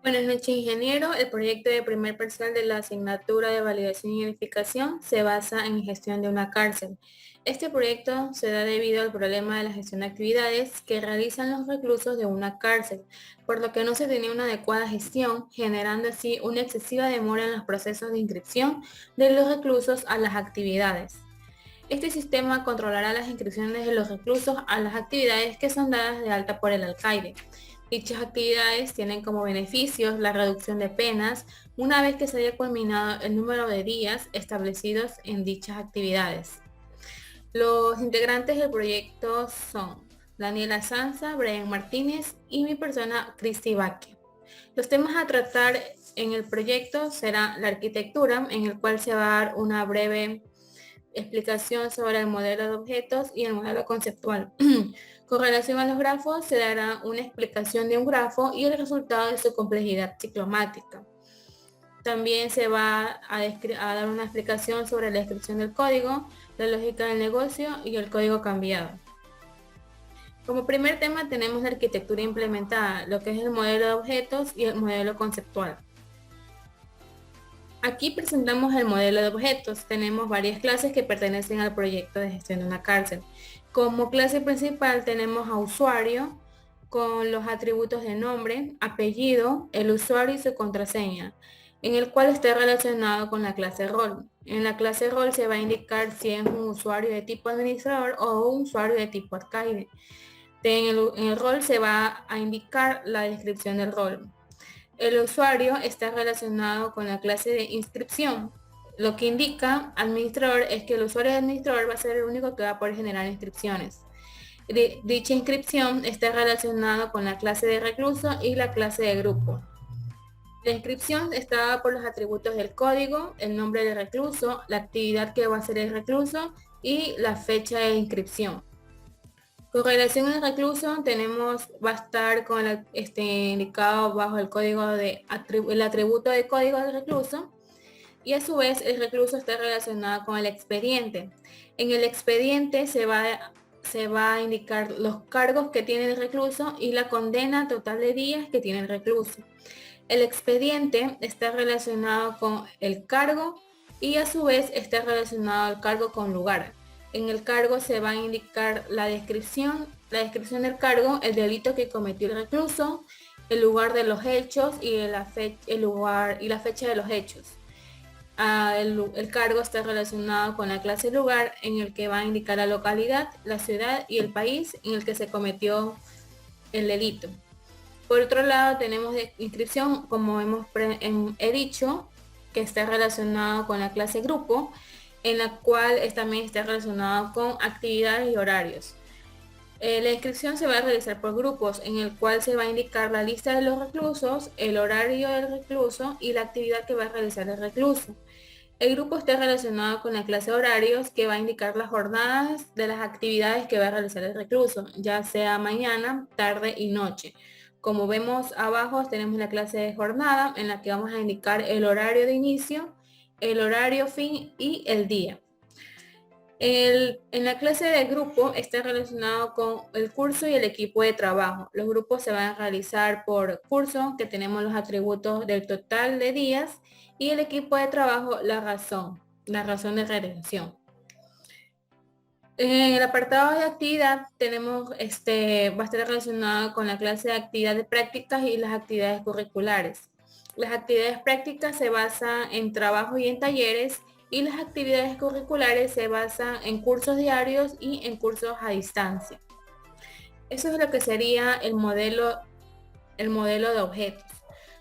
Buenas noches, ingeniero. El proyecto de primer parcial de la asignatura de validación y verificación se basa en gestión de una cárcel. Este proyecto se da debido al problema de la gestión de actividades que realizan los reclusos de una cárcel, por lo que no se tenía una adecuada gestión, generando así una excesiva demora en los procesos de inscripción de los reclusos a las actividades. Este sistema controlará las inscripciones de los reclusos a las actividades que son dadas de alta por el alcaide. Dichas actividades tienen como beneficios la reducción de penas una vez que se haya culminado el número de días establecidos en dichas actividades. Los integrantes del proyecto son Daniela Sanza, Brian Martínez y mi persona, Cristi Baque. Los temas a tratar en el proyecto será la arquitectura, en el cual se va a dar una breve explicación sobre el modelo de objetos y el modelo conceptual. Con relación a los grafos, se dará una explicación de un grafo y el resultado de su complejidad ciclomática. También se va a dar una explicación sobre la descripción del código, la lógica del negocio y el código cambiado. Como primer tema tenemos la arquitectura implementada, lo que es el modelo de objetos y el modelo conceptual. Aquí presentamos el modelo de objetos. Tenemos varias clases que pertenecen al proyecto de gestión de una cárcel. Como clase principal tenemos a usuario con los atributos de nombre, apellido, el usuario y su contraseña, en el cual está relacionado con la clase rol. En la clase rol se va a indicar si es un usuario de tipo administrador o un usuario de tipo alcaide. En el rol se va a indicar la descripción del rol. El usuario está relacionado con la clase de inscripción. Lo que indica administrador es que el usuario de administrador va a ser el único que va a poder generar inscripciones. Dicha inscripción está relacionada con la clase de recluso y la clase de grupo. La inscripción está dada por los atributos del código, el nombre del recluso, la actividad que va a hacer el recluso y la fecha de inscripción. Con relación al recluso, va a estar con indicado bajo el código el atributo de código del recluso, y a su vez el recluso está relacionado con el expediente. En el expediente se va a indicar los cargos que tiene el recluso y la condena total de días que tiene el recluso. El expediente está relacionado con el cargo y a su vez está relacionado al cargo con lugar. En el cargo se va a indicar la descripción del cargo, el delito que cometió el recluso, el lugar de los hechos y el lugar y la fecha de los hechos. El cargo está relacionado con la clase lugar, en el que va a indicar la localidad, la ciudad y el país en el que se cometió el delito. Por otro lado tenemos de inscripción, como he dicho, que está relacionado con la clase grupo, en la cual también está relacionado con actividades y horarios. La inscripción se va a realizar por grupos, en el cual se va a indicar la lista de los reclusos, el horario del recluso y la actividad que va a realizar el recluso. El grupo está relacionado con la clase horarios, que va a indicar las jornadas de las actividades que va a realizar el recluso, ya sea mañana, tarde y noche. Como vemos abajo tenemos la clase de jornada, en la que vamos a indicar el horario de inicio, el horario fin y el día. En la clase de grupo está relacionado con el curso y el equipo de trabajo. Los grupos se van a realizar por curso, que tenemos los atributos del total de días, y el equipo de trabajo, la razón de realización. En el apartado de actividad tenemos, va a estar relacionado con la clase de actividades prácticas y las actividades curriculares. Las actividades prácticas se basan en trabajo y en talleres, y las actividades curriculares se basan en cursos diarios y en cursos a distancia. Eso es lo que sería el modelo de objetos.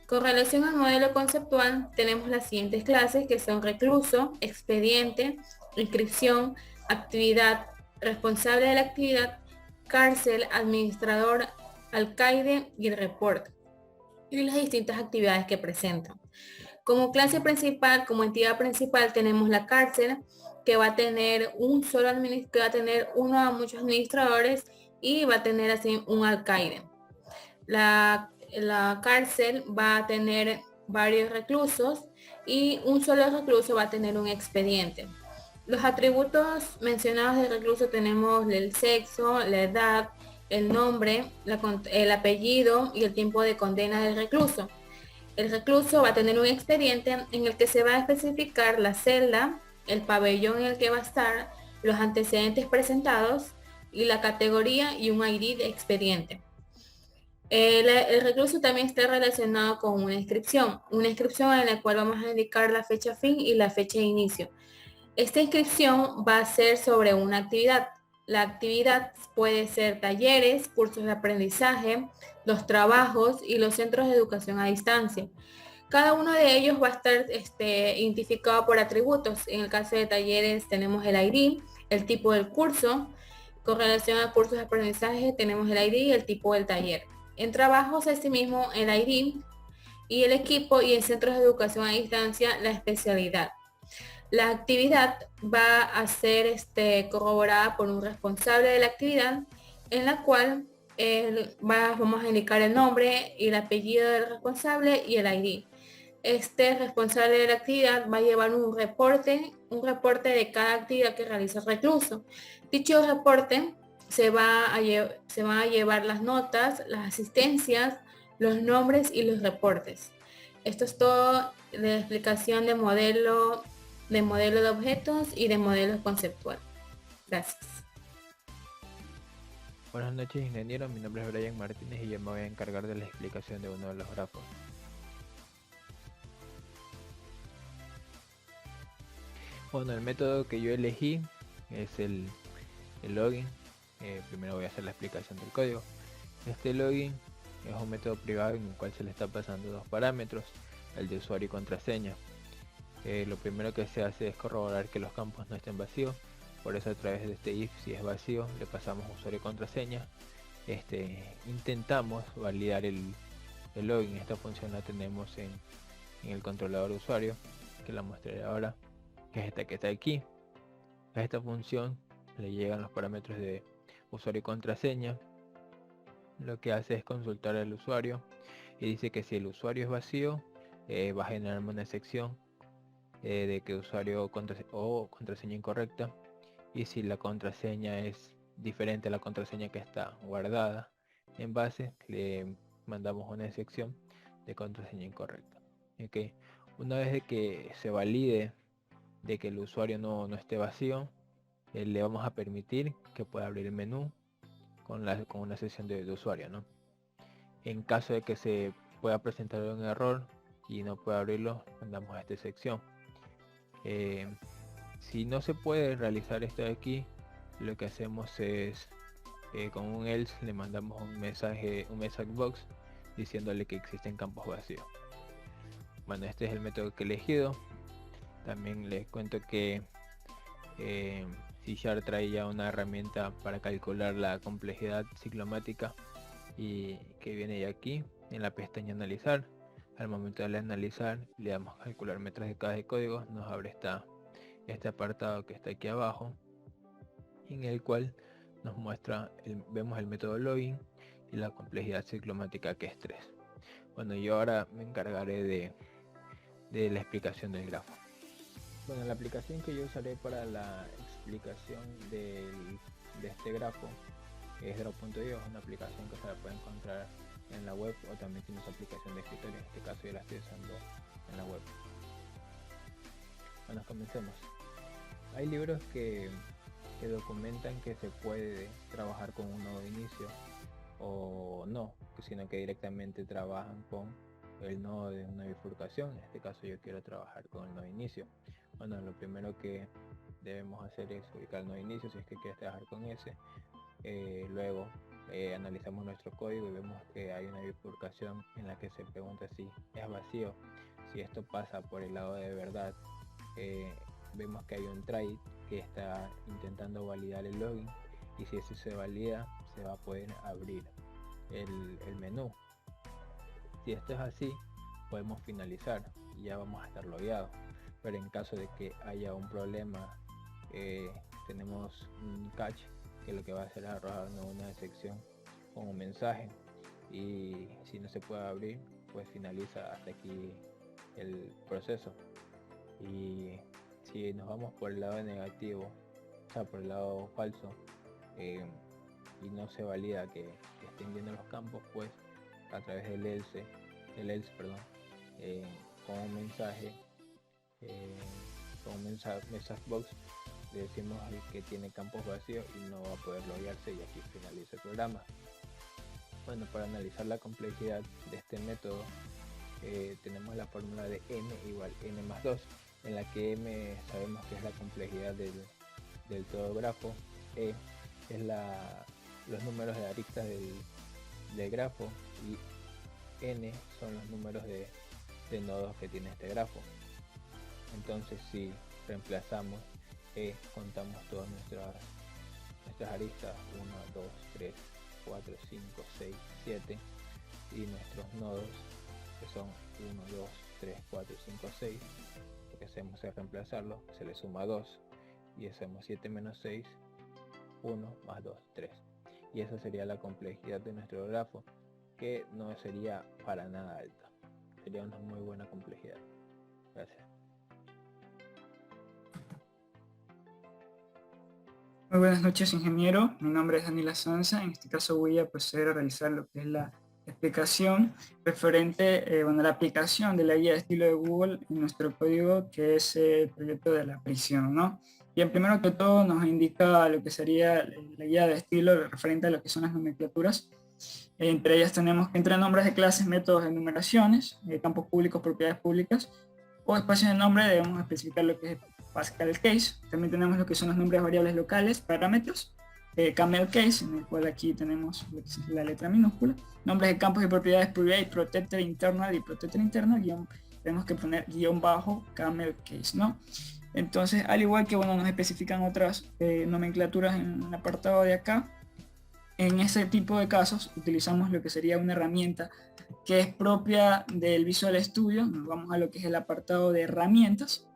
Con relación al modelo conceptual, tenemos las siguientes clases, que son recluso, expediente, inscripción, actividad, responsable de la actividad, cárcel, administrador, alcaide y el reporte, y las distintas actividades que presentan. Como clase principal, como entidad principal, tenemos la cárcel, que va a tener que va a tener uno a muchos administradores y va a tener así un alcaide. La cárcel va a tener varios reclusos y un solo recluso va a tener un expediente. Los atributos mencionados del recluso tenemos el sexo, la edad, el nombre, el apellido y el tiempo de condena del recluso. El recluso va a tener un expediente en el que se va a especificar la celda, el pabellón en el que va a estar, los antecedentes presentados y la categoría y un ID de expediente. El recluso también está relacionado con una inscripción en la cual vamos a indicar la fecha fin y la fecha de inicio. Esta inscripción va a ser sobre una actividad. La actividad puede ser talleres, cursos de aprendizaje, los trabajos y los centros de educación a distancia. Cada uno de ellos va a estar identificado por atributos. En el caso de talleres tenemos el ID, el tipo del curso. Con relación a cursos de aprendizaje tenemos el ID y el tipo del taller. En trabajos, asimismo, el ID y el equipo, y en centros de educación a distancia, la especialidad. La actividad va a ser corroborada por un responsable de la actividad, en la cual vamos a indicar el nombre y el apellido del responsable y el ID. Este responsable de la actividad va a llevar un reporte de cada actividad que realiza el recluso. Dicho reporte se van a llevar las notas, las asistencias, los nombres y los reportes. Esto es todo de la explicación de modelo de objetos y de modelo conceptual. Gracias. Buenas noches, ingeniero. Mi nombre es Brian Martínez y yo me voy a encargar de la explicación de uno de los grafos. Bueno, el método que yo elegí es el login. Primero voy a hacer la explicación del código. Este login es un método privado en el cual se le está pasando dos parámetros, el de usuario y contraseña. Lo primero que se hace es corroborar que los campos no estén vacíos. Por eso, a través de este if, si es vacío, le pasamos usuario y contraseña. Intentamos validar el login. Esta función la tenemos en el controlador de usuario, que la mostraré ahora, que es esta que está aquí. A esta función le llegan los parámetros de usuario y contraseña. Lo que hace es consultar al usuario y dice que si el usuario es vacío, va a generarme una sección de que usuario o contraseña incorrecta, y si la contraseña es diferente a la contraseña que está guardada en base, le mandamos una sección de contraseña incorrecta. ¿Okay? Una vez de que se valide de que el usuario no esté vacío, le vamos a permitir que pueda abrir el menú con una sesión de usuario, ¿no? En caso de que se pueda presentar un error y no pueda abrirlo, mandamos a esta sección. Si no se puede realizar esto de aquí, lo que hacemos es con un else le mandamos un message box diciéndole que existen campos vacíos. Bueno, este es el método que he elegido. También les cuento que C# trae ya una herramienta para calcular la complejidad ciclomática, y que viene ya aquí en la pestaña analizar. Al momento de analizar, le damos a calcular metros de cada de código, nos abre este apartado que está aquí abajo, en el cual nos muestra, vemos el método login y la complejidad ciclomática, que es 3. Bueno, yo ahora me encargaré de la explicación del grafo. Bueno, la aplicación que yo usaré para la explicación de este grafo es Draw.io. Es una aplicación que se la puede encontrar en la web, o también tiene su aplicación de escritorio. En este caso yo la estoy usando en la web. Bueno, comencemos. Hay libros que documentan que se puede trabajar con un nodo de inicio o no, sino que directamente trabajan con el nodo de una bifurcación. En este caso yo quiero trabajar con el nodo de inicio. Bueno, lo primero que debemos hacer es ubicar el nodo de inicio si es que quieres trabajar con ese. Luego analizamos nuestro código y vemos que hay una bifurcación en la que se pregunta si es vacío. Si esto pasa por el lado de verdad, vemos que hay un try que está intentando validar el login, y si eso se valida, se va a poder abrir el menú. Si esto es así, podemos finalizar y ya vamos a estar logueados. Pero en caso de que haya un problema, tenemos un catch que lo que va a hacer es arrojarnos una sección con un mensaje, y si no se puede abrir, pues finaliza hasta aquí el proceso. Y si nos vamos por el lado negativo, o sea, por el lado falso, y no se valida que estén viendo los campos, pues a través del else, eh, con un mensaje, eh, con un message box, le decimos al que tiene campos vacíos y no va a poder loguearse, y aquí finaliza el programa. Bueno, para analizar la complejidad de este método, tenemos la fórmula de m igual n más 2, en la que m sabemos que es la complejidad del todo grafo, e es los números de aristas del grafo, y n son los números de nodos que tiene este grafo. Entonces, si reemplazamos contamos todas nuestras aristas, 1, 2, 3, 4, 5, 6, 7, y nuestros nodos, que son 1, 2, 3, 4, 5, 6, lo que hacemos es reemplazarlo, se le suma 2, y hacemos 7 menos 6, 1 más 2, 3. Y esa sería la complejidad de nuestro grafo, que no sería para nada alta, sería una muy buena complejidad. Gracias. Muy buenas noches, ingeniero. Mi nombre es Daniela Sanza. En este caso voy a proceder a realizar lo que es la explicación referente a la aplicación de la guía de estilo de Google en nuestro código, que es el proyecto de la prisión, ¿no? Bien, primero que todo nos indica lo que sería la guía de estilo referente a lo que son las nomenclaturas. Entre ellas tenemos que entre nombres de clases, métodos de enumeraciones, campos públicos, propiedades públicas o espacios de nombre debemos especificar lo que es Pascal Case. También tenemos lo que son los nombres de variables locales, parámetros, camel case, en el cual aquí tenemos la letra minúscula, nombres de campos y propiedades private, protector internal, y protector internal, tenemos que poner guión bajo camel case, ¿no? Entonces, al igual que nos especifican otras nomenclaturas en el apartado de acá, en ese tipo de casos utilizamos lo que sería una herramienta que es propia del Visual Studio. Nos vamos a lo que es el apartado de herramientas,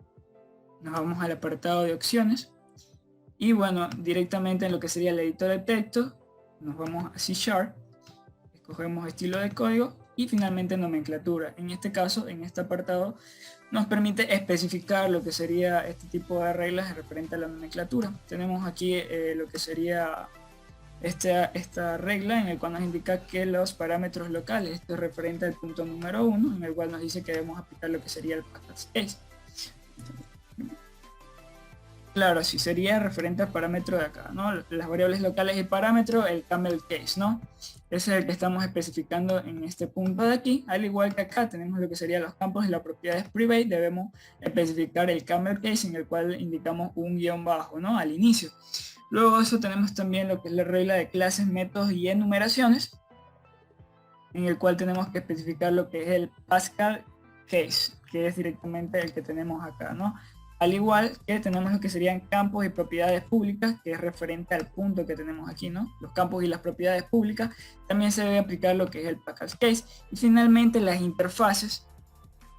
nos vamos al apartado de opciones, y directamente en lo que sería el editor de texto, nos vamos a C#, escogemos estilo de código y finalmente nomenclatura. En este caso, en este apartado, nos permite especificar lo que sería este tipo de reglas referente a la nomenclatura. Tenemos aquí lo que sería esta regla en el cual nos indica que los parámetros locales, esto es referente al punto número 1, en el cual nos dice que debemos aplicar lo que sería el package case. Claro, sí, sería referente al parámetro de acá, ¿no? Las variables locales y parámetro, el camel case, ¿no? Ese es el que estamos especificando en este punto de aquí. Al igual que acá tenemos lo que serían los campos y las propiedades private, debemos especificar el camel case, en el cual indicamos un guión bajo, ¿no? Al inicio. Luego de eso tenemos también lo que es la regla de clases, métodos y enumeraciones, en el cual tenemos que especificar lo que es el Pascal case, que es directamente el que tenemos acá, ¿no? Al igual que tenemos lo que serían campos y propiedades públicas, que es referente al punto que tenemos aquí, ¿no? Los campos y las propiedades públicas, también se debe aplicar lo que es el Pascal case. Y finalmente las interfaces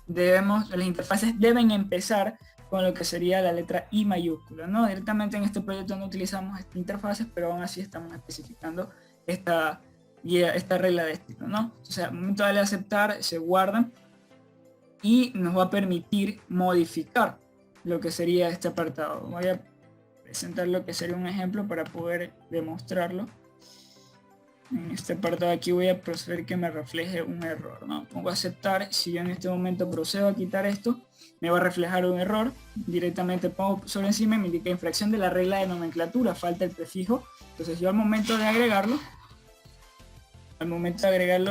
deben empezar con lo que sería la letra I mayúscula, ¿no? Directamente en este proyecto no utilizamos estas interfaces, pero aún así estamos especificando esta regla de estilo, ¿no? O sea, al momento de aceptar, se guardan y nos va a permitir modificar lo que sería este apartado. Voy a presentar lo que sería un ejemplo para poder demostrarlo. En este apartado aquí voy a proceder que me refleje un error, ¿no? Pongo aceptar. Si yo en este momento procedo a quitar esto, me va a reflejar un error. Directamente pongo sobre encima y me indica infracción de la regla de nomenclatura, falta el prefijo. Entonces yo al momento de agregarlo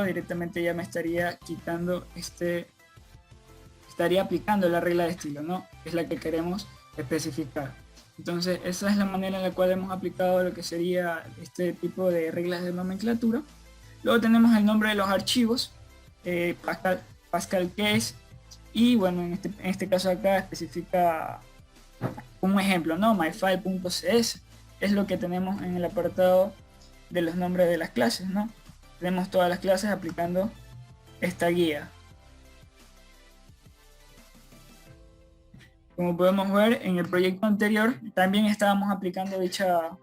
directamente ya me estaría quitando estaría aplicando la regla de estilo, ¿no? Es la que queremos especificar. Entonces esa es la manera en la cual hemos aplicado lo que sería este tipo de reglas de nomenclatura. Luego tenemos el nombre de los archivos, Pascal case, y en este caso acá especifica un ejemplo, ¿no? myfile.cs es lo que tenemos en el apartado de los nombres de las clases, ¿no? Tenemos todas las clases aplicando esta guía. Como podemos ver, en el proyecto anterior también estábamos aplicando dicha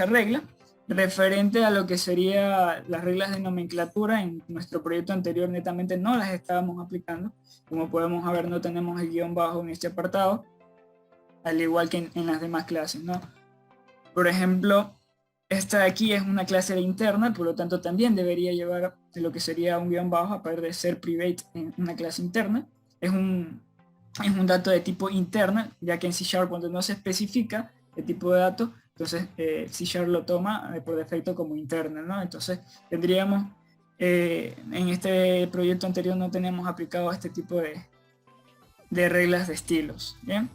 regla referente a lo que sería las reglas de nomenclatura. En nuestro proyecto anterior netamente no las estábamos aplicando. Como podemos ver, no tenemos el guión bajo en este apartado, al igual que en las demás clases, ¿no? Por ejemplo, Esta de aquí es una clase de interna, por lo tanto también debería llevar lo que sería un guión bajo, a pesar de ser private en una clase interna. Es un dato de tipo interna, ya que en C# cuando no se especifica el tipo de dato, entonces C# lo toma por defecto como interna, ¿no? Entonces tendríamos, en este proyecto anterior no tenemos aplicado este tipo de reglas de estilos, ¿bien?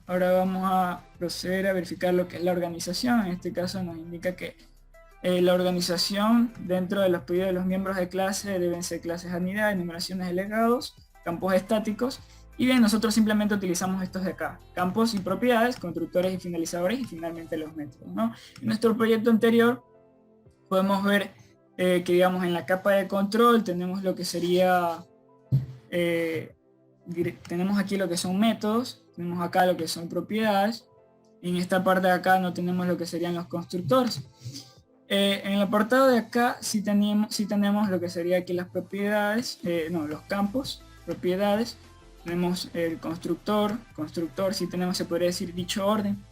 Ahora vamos a proceder a verificar lo que es la organización. En este caso nos indica que la organización dentro de los pedidos de los miembros de clase deben ser clases unidades, enumeraciones de legados, campos estáticos. Y bien, nosotros simplemente utilizamos estos de acá: campos y propiedades, constructores y finalizadores, y finalmente los métodos, ¿no? En nuestro proyecto anterior podemos ver que, digamos, en la capa de control tenemos lo que sería, tenemos aquí lo que son métodos, tenemos acá lo que son propiedades, en esta parte de acá no tenemos lo que serían los constructores. En el apartado de acá sí tenemos lo que sería aquí las propiedades, los campos, propiedades, tenemos el constructor, sí tenemos, se podría decir, dicho orden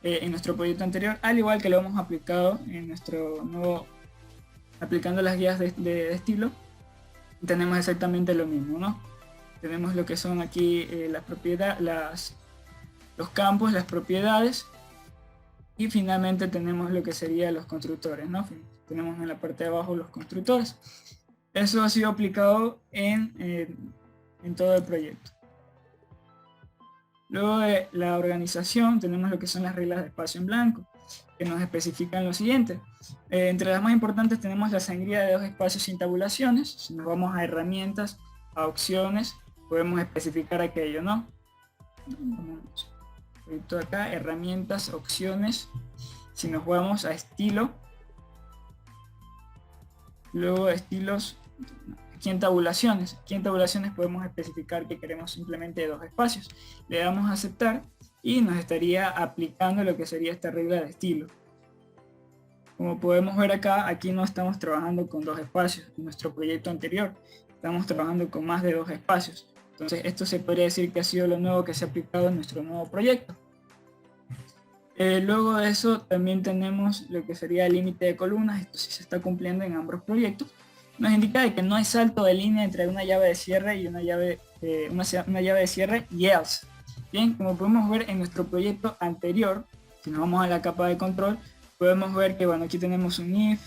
en nuestro proyecto anterior, al igual que lo hemos aplicado en nuestro nuevo, aplicando las guías de estilo, tenemos exactamente lo mismo, ¿no? Tenemos lo que son aquí los campos, las propiedades, y finalmente tenemos lo que serían los constructores, ¿no? Tenemos en la parte de abajo los constructores. Eso ha sido aplicado en todo el proyecto. Luego de la organización tenemos lo que son las reglas de espacio en blanco, que nos especifican lo siguiente. Entre las más importantes tenemos la sangría de 2 espacios sin tabulaciones. Si nos vamos a herramientas, a opciones, podemos especificar aquello, ¿no? Acá, herramientas, opciones. Si nos vamos a estilo, luego estilos, aquí en tabulaciones podemos especificar que queremos simplemente 2 espacios. Le damos a aceptar y nos estaría aplicando lo que sería esta regla de estilo. Como podemos ver acá, aquí no estamos trabajando con 2 espacios. En nuestro proyecto anterior estamos trabajando con más de 2 espacios. Entonces esto se podría decir que ha sido lo nuevo que se ha aplicado en nuestro nuevo proyecto. Luego de eso también tenemos lo que sería el límite de columnas. Esto sí se está cumpliendo en ambos proyectos. Nos indica de que no hay salto de línea entre una llave de cierre y una llave de cierre y else. Bien, como podemos ver en nuestro proyecto anterior, si nos vamos a la capa de control, podemos ver que, bueno, aquí tenemos un if,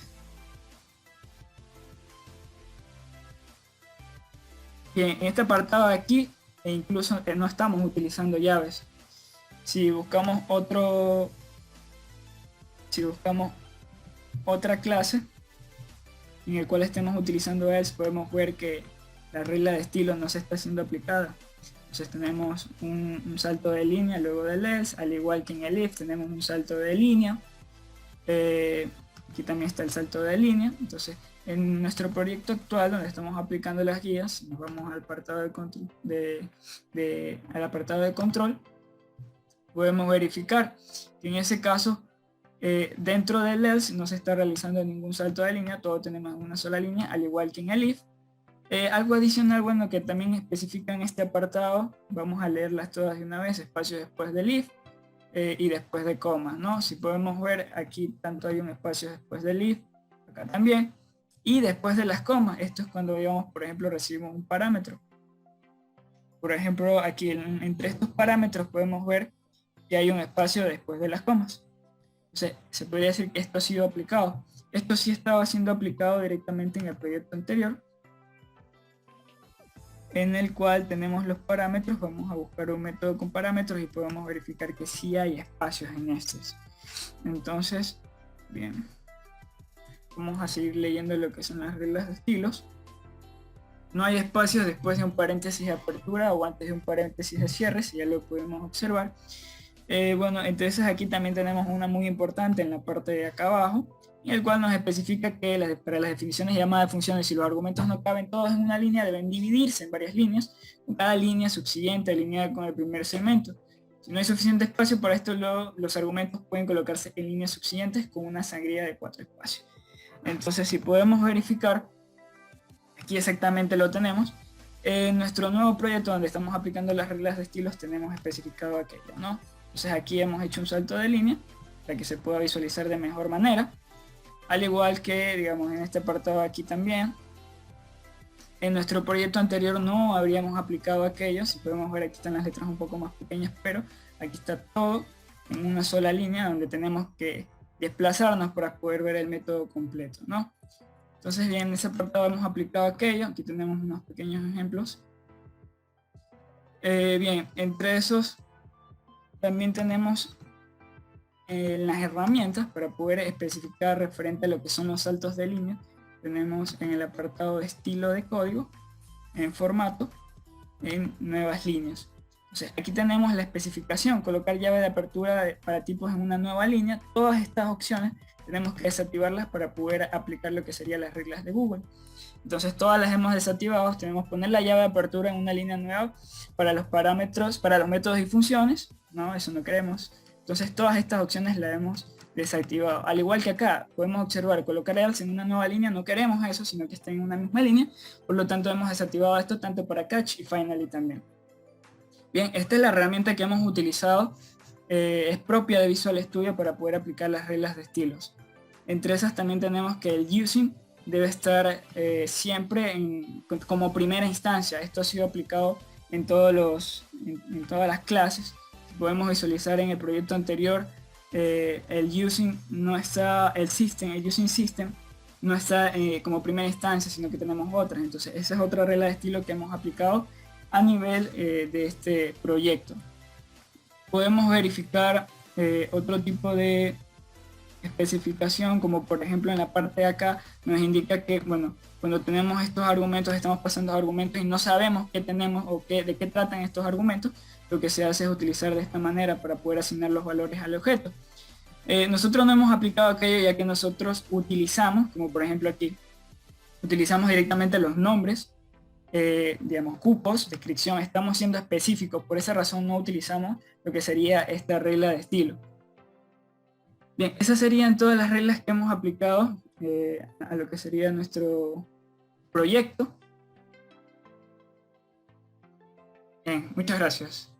bien, en este apartado de aquí, e incluso no estamos utilizando llaves. Si buscamos otra clase en el cual estemos utilizando else, podemos ver que la regla de estilo no se está siendo aplicada. Entonces tenemos un salto de línea luego del else, al igual que en el if tenemos un salto de línea. Aquí también está el salto de línea. Entonces en nuestro proyecto actual, donde estamos aplicando las guías, nos vamos al apartado al apartado de control, podemos verificar que en ese caso dentro del else no se está realizando ningún salto de línea, todo tenemos una sola línea, al igual que en el if. Algo adicional, bueno, que también especifica en este apartado, vamos a leerlas todas de una vez: espacio después del if y después de comas, ¿no? Si podemos ver, aquí tanto hay un espacio después del if, acá también, y después de las comas. Esto es cuando, digamos, por ejemplo, recibimos un parámetro. Por ejemplo, aquí entre estos parámetros podemos ver que hay un espacio después de las comas. Entonces, se podría decir que esto ha sido aplicado. Esto sí estaba siendo aplicado directamente en el proyecto anterior, en el cual tenemos los parámetros. Vamos a buscar un método con parámetros y podemos verificar que sí hay espacios en estos. Entonces, bien, vamos a seguir leyendo lo que son las reglas de estilos. No hay espacios después de un paréntesis de apertura o antes de un paréntesis de cierre, si ya lo podemos observar. Bueno, entonces aquí también tenemos una muy importante en la parte de acá abajo, en el cual nos especifica que para las definiciones llamadas de funciones, si los argumentos no caben todos en una línea, deben dividirse en varias líneas, con cada línea subsiguiente alineada con el primer segmento. Si no hay suficiente espacio para esto, los argumentos pueden colocarse en líneas subsiguientes con una sangría de 4 espacios. Entonces, si podemos verificar, aquí exactamente lo tenemos. En nuestro nuevo proyecto, donde estamos aplicando las reglas de estilos, tenemos especificado aquello, ¿no? Entonces aquí hemos hecho un salto de línea para que se pueda visualizar de mejor manera. Al igual que, digamos, en este apartado aquí también. En nuestro proyecto anterior no habríamos aplicado aquello. Si podemos ver, aquí están las letras un poco más pequeñas, pero aquí está todo en una sola línea donde tenemos que desplazarnos para poder ver el método completo, ¿no? Entonces, bien, en ese apartado hemos aplicado aquello. Aquí tenemos unos pequeños ejemplos. Bien, entre esos también tenemos las herramientas para poder especificar referente a lo que son los saltos de línea. Tenemos en el apartado de estilo de código, en formato, en nuevas líneas. Entonces, aquí tenemos la especificación, colocar llave de apertura para tipos en una nueva línea. Todas estas opciones tenemos que desactivarlas para poder aplicar lo que serían las reglas de Google. Entonces todas las hemos desactivado. Tenemos que poner la llave de apertura en una línea nueva para los parámetros, para los métodos y funciones, ¿no? Eso no queremos. Entonces todas estas opciones las hemos desactivado. Al igual que acá, podemos observar, colocar else en una nueva línea, no queremos eso, sino que esté en una misma línea. Por lo tanto hemos desactivado esto tanto para catch y finally también. Bien, esta es la herramienta que hemos utilizado. Es propia de Visual Studio para poder aplicar las reglas de estilos. Entre esas también tenemos que el using debe estar siempre como primera instancia. Esto ha sido aplicado en todas las clases. Podemos visualizar en el proyecto anterior, el using no está, el using system no está como primera instancia, sino que tenemos otras. Entonces esa es otra regla de estilo que hemos aplicado a nivel de este proyecto. Podemos verificar otro tipo de especificación, como por ejemplo en la parte de acá nos indica que, bueno, cuando tenemos estos argumentos, estamos pasando argumentos y no sabemos qué tenemos o de qué tratan estos argumentos, lo que se hace es utilizar de esta manera para poder asignar los valores al objeto. Nosotros no hemos aplicado aquello, ya que nosotros utilizamos, como por ejemplo aquí, utilizamos directamente los nombres, digamos, cupos, descripción, estamos siendo específicos, por esa razón no utilizamos lo que sería esta regla de estilo. Bien, esas serían todas las reglas que hemos aplicado a lo que sería nuestro proyecto. Bien, muchas gracias.